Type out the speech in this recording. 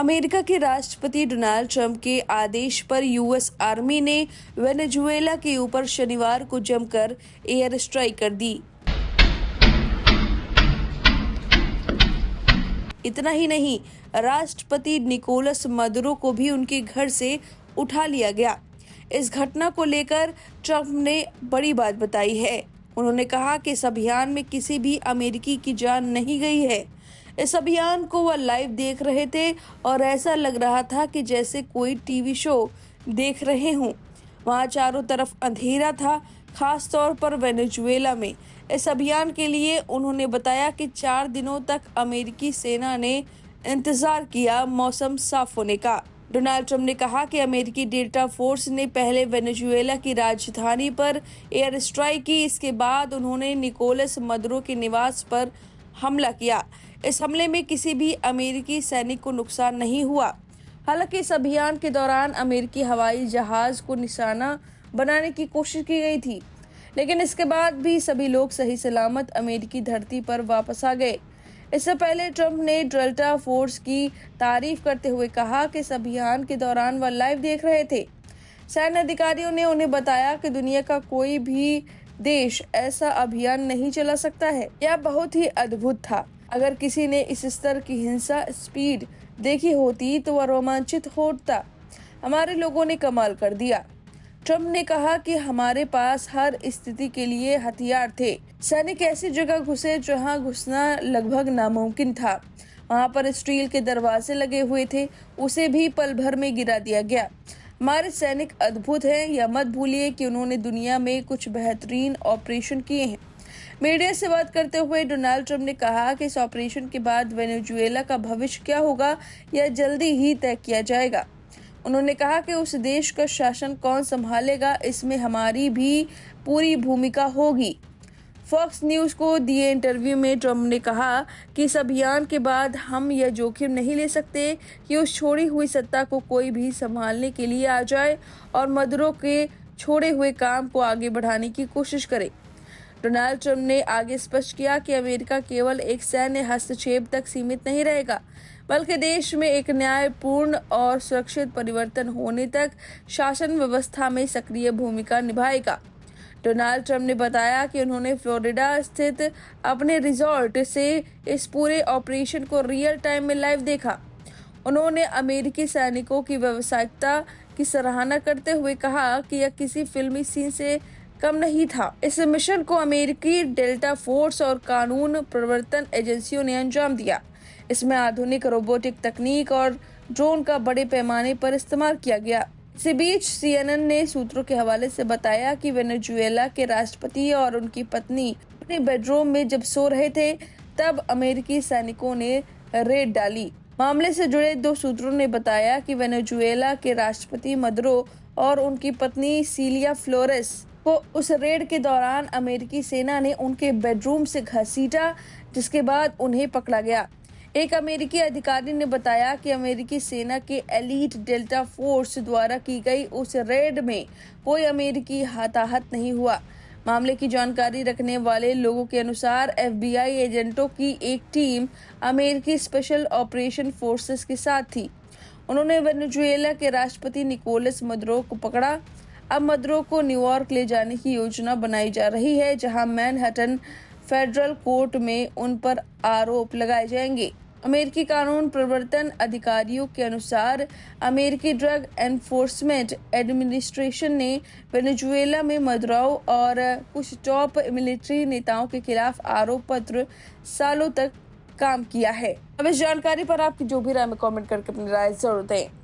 America के राष्ट्रपति Donald Trump के आदेश पर यूएस आर्मी ने वेनेजुएला के ऊपर शनिवार को जमकर एयर स्ट्राइक कर दी। इतना ही नहीं, राष्ट्रपति निकोलस मदुरो को भी उनके घर से उठा लिया गया। इस घटना को लेकर ट्रंप ने बड़ी बात बताई है। उन्होंने कहा कि इस अभियान में किसी भी अमेरिकी की जान नहीं गई है। इस अभियान को वह लाइव देख रहे थे और ऐसा लग रहा था कि जैसे कोई टीवी शो देख रहे हों। वहाँ चारों तरफ अंधेरा था, खास तौर पर वेनेजुएला में। इस अभियान के लिए उन्होंने बताया कि 4 दिनों तक अमेरिकी सेना ने इंतजार किया मौसम साफ होने का। डोनाल्ड ट्रंप ने कहा कि अमेरिकी डेल्टा फोर्स ने पहले वेनेजुएला की राजधानी पर एयर स्ट्राइक की। इसके बाद उन्होंने निकोलस मदुरो के निवास पर हमला किया। इस हमले में किसी भी अमेरिकी सैनिक को नुकसान नहीं हुआ। हालांकि इस अभियान के दौरान अमेरिकी हवाई जहाज को निशाना बनाने की कोशिश की गई थी, लेकिन इसके बाद भी सभी लोग सही सलामत अमेरिकी धरती पर वापस आ गए। इससे पहले ट्रंप ने डेल्टा फोर्स की तारीफ करते हुए कहा कि इस अभियान के दौरान वह लाइव देख रहे थे। सैन्य अधिकारियों ने उन्हें बताया कि दुनिया का कोई भी देश ऐसा अभियान नहीं चला सकता है। यह बहुत ही अद्भुत था। अगर किसी ने इस स्तर की हिंसा स्पीड देखी होती तो वह रोमांचित होता। हमारे लोगों ने कमाल कर दिया। ट्रंप ने कहा कि हमारे पास हर स्थिति के लिए हथियार थे। सैनिक ऐसी जगह घुसे जहां घुसना लगभग नामुमकिन था। वहां पर स्टील के दरवाजे लगे हुए थे, उसे भी पल भर में गिरा दिया गया। हमारे सैनिक अद्भुत हैं। यह मत भूलिए कि उन्होंने दुनिया में कुछ बेहतरीन ऑपरेशन किए हैं। मीडिया से बात करते हुए डोनाल्ड ट्रंप ने कहा कि इस ऑपरेशन के बाद वेनेजुएला का भविष्य क्या होगा, यह जल्दी ही तय किया जाएगा। उन्होंने कहा कि उस देश का शासन कौन संभालेगा, इसमें हमारी भी पूरी भूमिका होगी। फॉक्स न्यूज़ को दिए इंटरव्यू में ट्रंप ने कहा कि इस अभियान के बाद हम यह जोखिम नहीं ले सकते कि उस छोड़ी हुई सत्ता को कोई भी संभालने के लिए आ जाए और मदुरो के छोड़े हुए काम को आगे बढ़ाने की कोशिश करे। डोनाल्ड ट्रंप ने आगे स्पष्ट किया कि अमेरिका केवल एक सैन्य हस्तक्षेप तक सीमित नहीं रहेगा, बल्कि देश में एक न्यायपूर्ण और सुरक्षित परिवर्तन होने तक शासन व्यवस्था में सक्रिय भूमिका निभाएगा। डोनाल्ड ट्रंप ने बताया कि उन्होंने फ्लोरिडा स्थित अपने रिजॉर्ट से इस पूरे ऑपरेशन को रियल टाइम में लाइव देखा। उन्होंने अमेरिकी सैनिकों की व्यावसायिकता की सराहना करते हुए कहा कि यह किसी फिल्मी सीन से कम नहीं था। इस मिशन को अमेरिकी डेल्टा फोर्स और कानून प्रवर्तन एजेंसियों ने अंजाम दिया। इसमें आधुनिक रोबोटिक तकनीक और ड्रोन का बड़े पैमाने पर इस्तेमाल किया गया। इसी बीच CNN ने सूत्रों के हवाले से बताया कि वेनेजुएला के राष्ट्रपति और उनकी पत्नी अपने बेडरूम में जब सो रहे थे, तब अमेरिकी सैनिकों ने रेड डाली। मामले से जुड़े 2 सूत्रों ने बताया कि वेनेजुएला के राष्ट्रपति मदुरो और उनकी पत्नी सिलिया फ्लोरेस को उस रेड के दौरान अमेरिकी सेना ने उनके बेडरूम से घसीटा, जिसके बाद उन्हें पकड़ा गया। एक अमेरिकी अधिकारी ने बताया कि अमेरिकी सेना के एलीट डेल्टा फोर्स द्वारा की गई उस रेड में कोई अमेरिकी हताहत नहीं हुआ। मामले की जानकारी रखने वाले लोगों के अनुसार FBI एजेंटों की एक टीम अमेरिकी स्पेशल ऑपरेशन फोर्सेस के साथ थी। उन्होंने वेनेजुएला के राष्ट्रपति निकोलस मदुरो को पकड़ा। अब मदुरो को न्यूयॉर्क ले जाने की योजना बनाई जा रही है, जहां मैनहट्टन फेडरल कोर्ट में उन पर आरोप लगाए जाएंगे। अमेरिकी कानून प्रवर्तन अधिकारियों के अनुसार अमेरिकी ड्रग एनफोर्समेंट एडमिनिस्ट्रेशन ने वेनेजुएला में मदुरो और कुछ टॉप मिलिट्री नेताओं के खिलाफ आरोप पत्र सालों तक काम किया है। अब इस जानकारी पर आपकी जो भी राय में कमेंट करके अपनी राय जरूर दें।